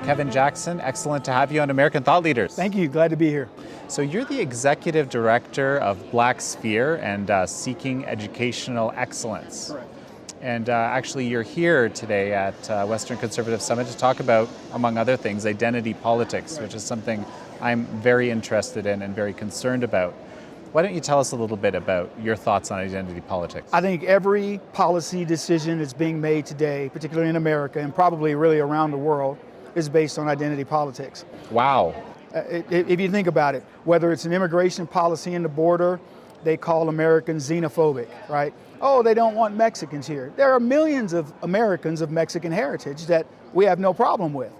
Kevin Jackson, excellent to have you on American Thought Leaders. Thank you, glad to be here. So you're the executive director of Black Sphere and Seeking Educational Excellence. Correct. And actually you're here today at Western Conservative Summit to talk about, among other things, identity politics, which is something I'm very interested in and very concerned about. Why don't you tell us a little bit about your thoughts on identity politics? I think every policy decision that's being made today, particularly in America and probably really around the world, is based on identity politics. Wow. If you think about it, whether it's an immigration policy in the border, they call Americans xenophobic, right? Oh, they don't want Mexicans here. There are millions of Americans of Mexican heritage that we have no problem with.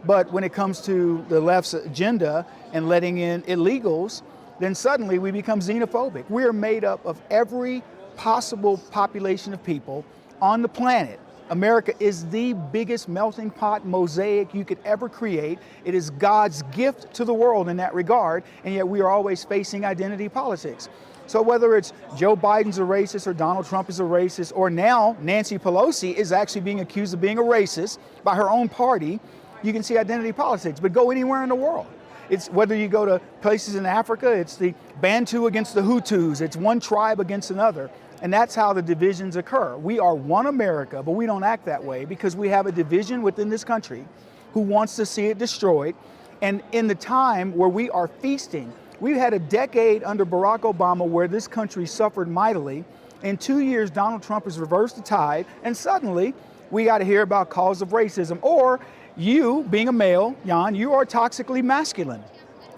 But when it comes to the left's agenda and letting in illegals, then suddenly we become xenophobic. We are made up of every possible population of people on the planet. America is the biggest melting pot mosaic you could ever create. It is God's gift to the world in that regard, and yet we are always facing identity politics. So whether it's Joe Biden's a racist or Donald Trump is a racist, or now Nancy Pelosi is actually being accused of being a racist by her own party, you can see identity politics. But go anywhere in the world. It's whether you go to places in Africa, it's the Bantu against the Hutus, it's one tribe against another. And that's how the divisions occur. We are one America, but we don't act that way because we have a division within this country who wants to see it destroyed. And in the time where we are feasting, we've had a decade under Barack Obama where this country suffered mightily. In 2 years, Donald Trump has reversed the tide, and suddenly we got to hear about calls of racism. Or you, being a male, Jan, you are toxically masculine.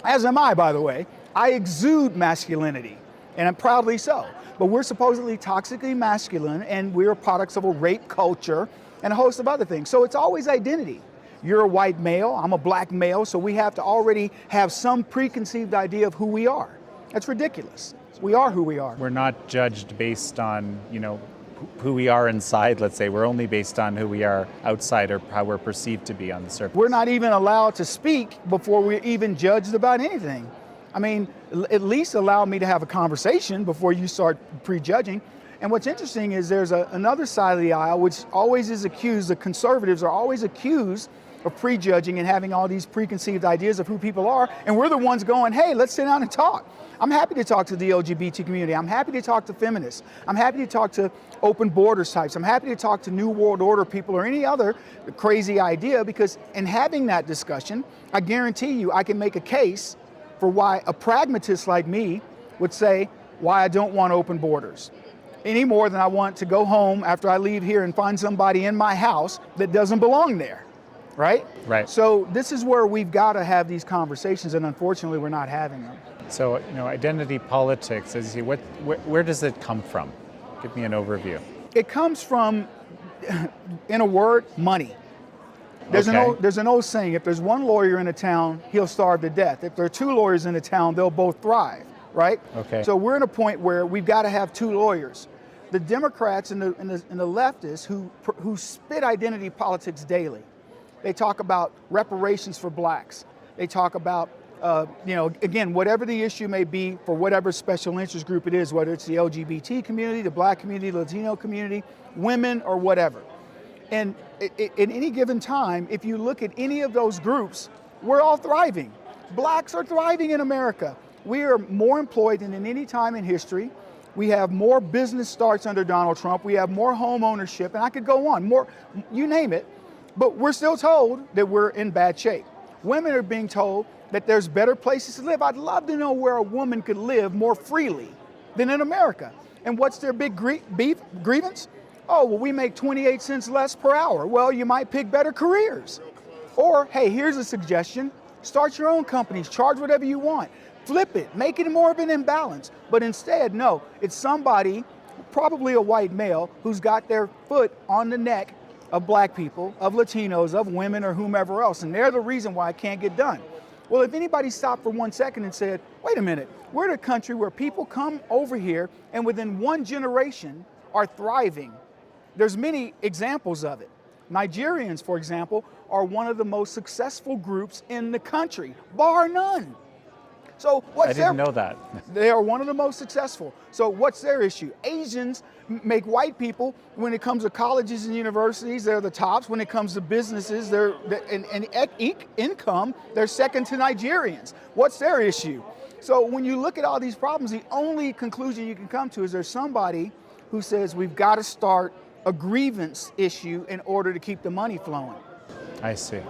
As am I, by the way. I exude masculinity, and I'm proudly so. But we're supposedly toxically masculine, and we're products of a rape culture and a host of other things. So it's always identity. You're a white male, I'm a black male, so we have to already have some preconceived idea of who we are. That's ridiculous. We are who we are. We're not judged based on, who we are inside, let's say. We're only based on who we are outside or how we're perceived to be on the surface. We're not even allowed to speak before we're even judged about anything. I mean, at least allow me to have a conversation before you start prejudging. And what's interesting is there's another side of the aisle which always is accused, the conservatives are always accused of prejudging and having all these preconceived ideas of who people are, and we're the ones going, hey, let's sit down and talk. I'm happy to talk to the LGBT community. I'm happy to talk to feminists. I'm happy to talk to open borders types. I'm happy to talk to New World Order people or any other crazy idea, because in having that discussion, I guarantee you I can make a case for why a pragmatist like me would say why I don't want open borders, any more than I want to go home after I leave here and find somebody in my house that doesn't belong there, right? Right. So this is where we've got to have these conversations, and unfortunately we're not having them. So, identity politics, as you where does it come from? Give me an overview. It comes from, in a word, money. There's an old saying, if there's one lawyer in a town, he'll starve to death. If there are two lawyers in a town, they'll both thrive, right? Okay. So we're in a point where we've got to have two lawyers. The Democrats and the leftists who spit identity politics daily. They talk about reparations for blacks. They talk about, again, whatever the issue may be for whatever special interest group it is, whether it's the LGBT community, the black community, the Latino community, women, or whatever. And at any given time, if you look at any of those groups, we're all thriving. Blacks are thriving in America. We are more employed than in any time in history. We have more business starts under Donald Trump. We have more home ownership, and I could go on, more, you name it. But we're still told that we're in bad shape. Women are being told that there's better places to live. I'd love to know where a woman could live more freely than in America. And what's their big grievance? Oh, well, we make 28 cents less per hour. Well, you might pick better careers. Or, hey, here's a suggestion. Start your own companies, charge whatever you want. Flip it, make it more of an imbalance. But instead, no, it's somebody, probably a white male, who's got their foot on the neck of black people, of Latinos, of women, or whomever else. And they're the reason why it can't get done. Well, if anybody stopped for 1 second and said, wait a minute, we're in a country where people come over here and within one generation are thriving. There's many examples of it. Nigerians, for example, are one of the most successful groups in the country, bar none. So I didn't know that. They are one of the most successful. So what's their issue? Asians make white people, when it comes to colleges and universities, they're the tops. When it comes to businesses, income, they're second to Nigerians. What's their issue? So when you look at all these problems, the only conclusion you can come to is there's somebody who says we've got to start a grievance issue in order to keep the money flowing. I see.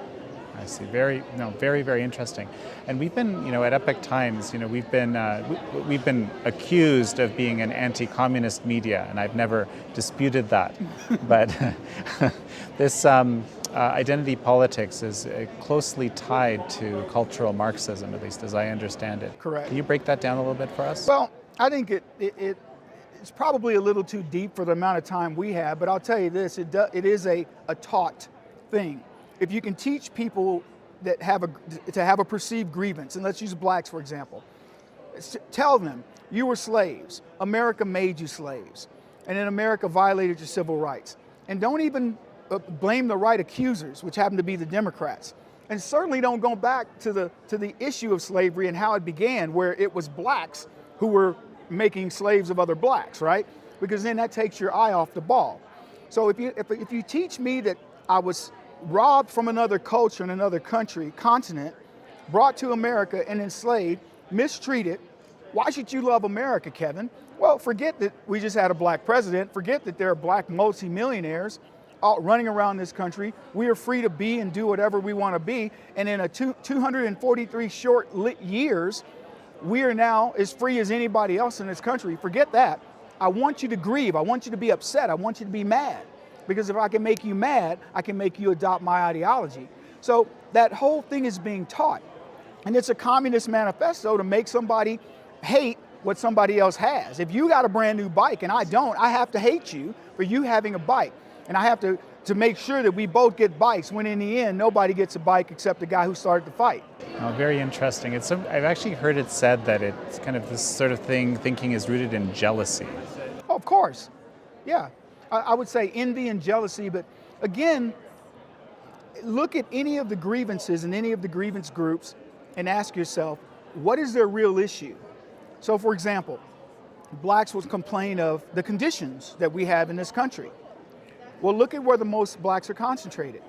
Very, very interesting. And we've been, at Epoch Times, we've been accused of being an anti-communist media, and I've never disputed that. But this identity politics is closely tied to cultural Marxism, at least as I understand it. Correct. Can you break that down a little bit for us? Well, I think it's probably a little too deep for the amount of time we have, but I'll tell you this: it is a taught thing. If you can teach people that have a perceived grievance, and let's use blacks for example, tell them you were slaves, America made you slaves, and then America violated your civil rights, and don't even blame the right accusers, which happen to be the Democrats, and certainly don't go back to the issue of slavery and how it began, where it was blacks who were making slaves of other blacks, right? Because then that takes your eye off the ball. So if you teach me that I was robbed from another culture in another continent, brought to America and enslaved, mistreated, why should you love America, Kevin? Well, forget that we just had a black president. Forget that there are black multimillionaires all running around this country. We are free to be and do whatever we want to be. And in 243 short years, we are now as free as anybody else in this country. Forget that. I want you to grieve. I want you to be upset. I want you to be mad. Because if I can make you mad, I can make you adopt my ideology. So that whole thing is being taught. And it's a communist manifesto to make somebody hate what somebody else has. If you got a brand new bike and I don't, I have to hate you for you having a bike. And I have to make sure that we both get bikes, when in the end, nobody gets a bike except the guy who started the fight. Oh, very interesting. I've actually heard it said that it's kind of this sort of thinking is rooted in jealousy. Oh, of course, yeah. I would say envy and jealousy, but again, look at any of the grievances and any of the grievance groups and ask yourself, what is their real issue? So for example, blacks will complain of the conditions that we have in this country. Well, look at where the most blacks are concentrated.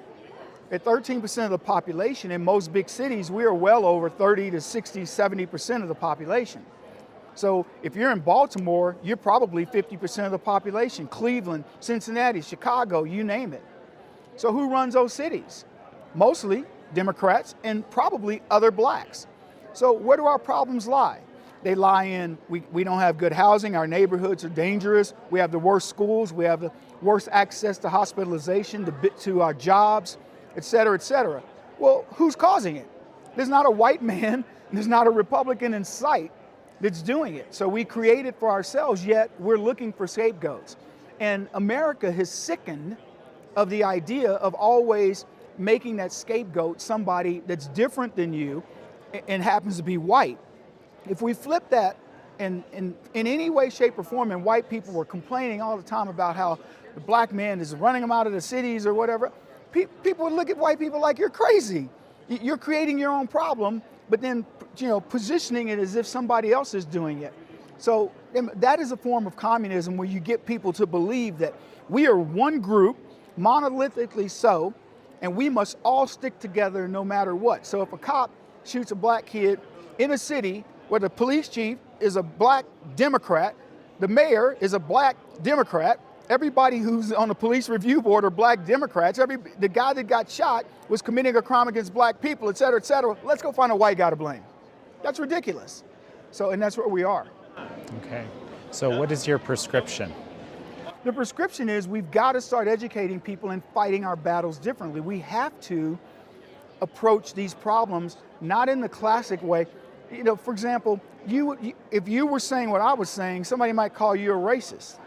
At 13% of the population in most big cities, we are well over 30 to 60, 70% of the population. So if you're in Baltimore, you're probably 50% of the population. Cleveland, Cincinnati, Chicago, you name it. So who runs those cities? Mostly Democrats and probably other blacks. So where do our problems lie? They lie in we don't have good housing, our neighborhoods are dangerous, we have the worst schools, we have the worst access to hospitalization, to our jobs, et cetera, et cetera. Well, who's causing it? There's not a white man, there's not a Republican in sight that's doing it. So we create it for ourselves, yet we're looking for scapegoats. And America has sickened of the idea of always making that scapegoat somebody that's different than you and happens to be white. If we flip that in any way, shape, or form, and white people were complaining all the time about how the black man is running them out of the cities or whatever, people would look at white people like you're crazy. You're creating your own problem, but then positioning it as if somebody else is doing it. So that is a form of communism, where you get people to believe that we are one group, monolithically so, and we must all stick together no matter what. So if a cop shoots a black kid in a city where the police chief is a black Democrat, the mayor is a black Democrat, everybody who's on the police review board are black Democrats, the guy that got shot was committing a crime against black people, et cetera, et cetera. Let's go find a white guy to blame. That's ridiculous. So, and that's where we are. Okay. So what is your prescription? The prescription is we've got to start educating people and fighting our battles differently. We have to approach these problems not in the classic way. For example, if you were saying what I was saying, somebody might call you a racist.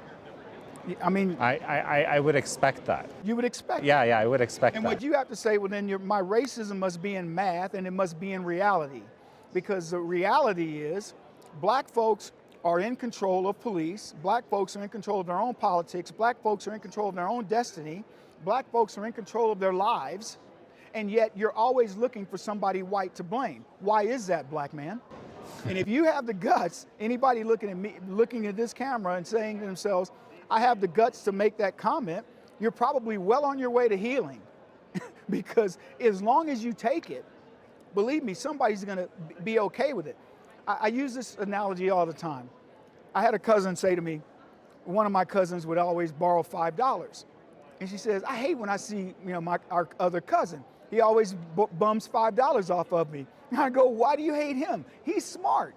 I mean, I would expect that. You would expect Yeah, I would expect and that. And what you have to say, well, then my racism must be in math and it must be in reality. Because the reality is black folks are in control of police, black folks are in control of their own politics, black folks are in control of their own destiny, black folks are in control of their lives, and yet you're always looking for somebody white to blame. Why is that, black man? And if you have the guts, anybody looking at me, looking at this camera and saying to themselves, I have the guts to make that comment, you're probably well on your way to healing. Because as long as you take it, believe me, somebody's gonna be okay with it. I use this analogy all the time. I had a cousin say to me, one of my cousins would always borrow $5. And she says, I hate when I see, our other cousin. He always bums $5 off of me. And I go, why do you hate him? He's smart.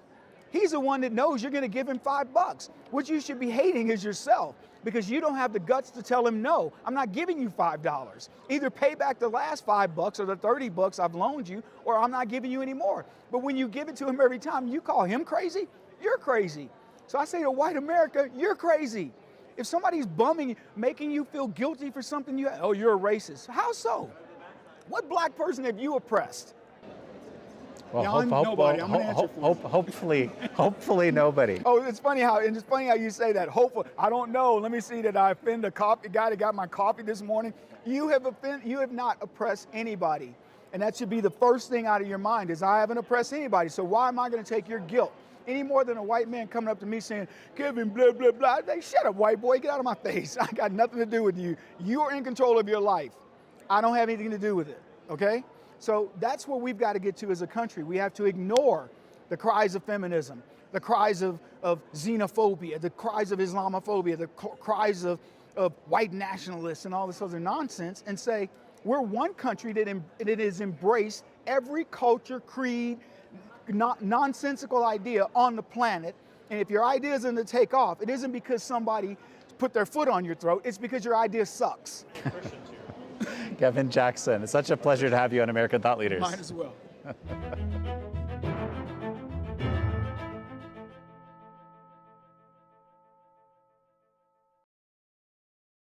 He's the one that knows you're gonna give him $5. What you should be hating is yourself, because you don't have the guts to tell him, no, I'm not giving you $5. Either pay back the last $5 or the $30 I've loaned you, or I'm not giving you any more. But when you give it to him every time, you call him crazy, you're crazy. So I say to white America, you're crazy. If somebody's bumming you, making you feel guilty for something, oh, you're a racist. How so? What black person have you oppressed? Well, nobody. I'm gonna answer for you. hopefully nobody. Oh, it's funny how you say that. Hopefully, I don't know. Let me see, did I offend a guy that got my coffee this morning? You have not oppressed anybody. And that should be the first thing out of your mind, is I haven't oppressed anybody. So why am I going to take your guilt? Any more than a white man coming up to me saying, Kevin, blah, blah, blah. I say, shut up, white boy, get out of my face. I got nothing to do with you. You are in control of your life. I don't have anything to do with it, okay? So that's where we've got to get to as a country. We have to ignore the cries of feminism, the cries of xenophobia, the cries of Islamophobia, the cries of white nationalists and all this other nonsense, and say, we're one country that has embraced every culture, creed, nonsensical idea on the planet. And if your idea isn't to take off, it isn't because somebody put their foot on your throat, it's because your idea sucks. Kevin Jackson, it's such a pleasure to have you on American Thought Leaders. Mine as well.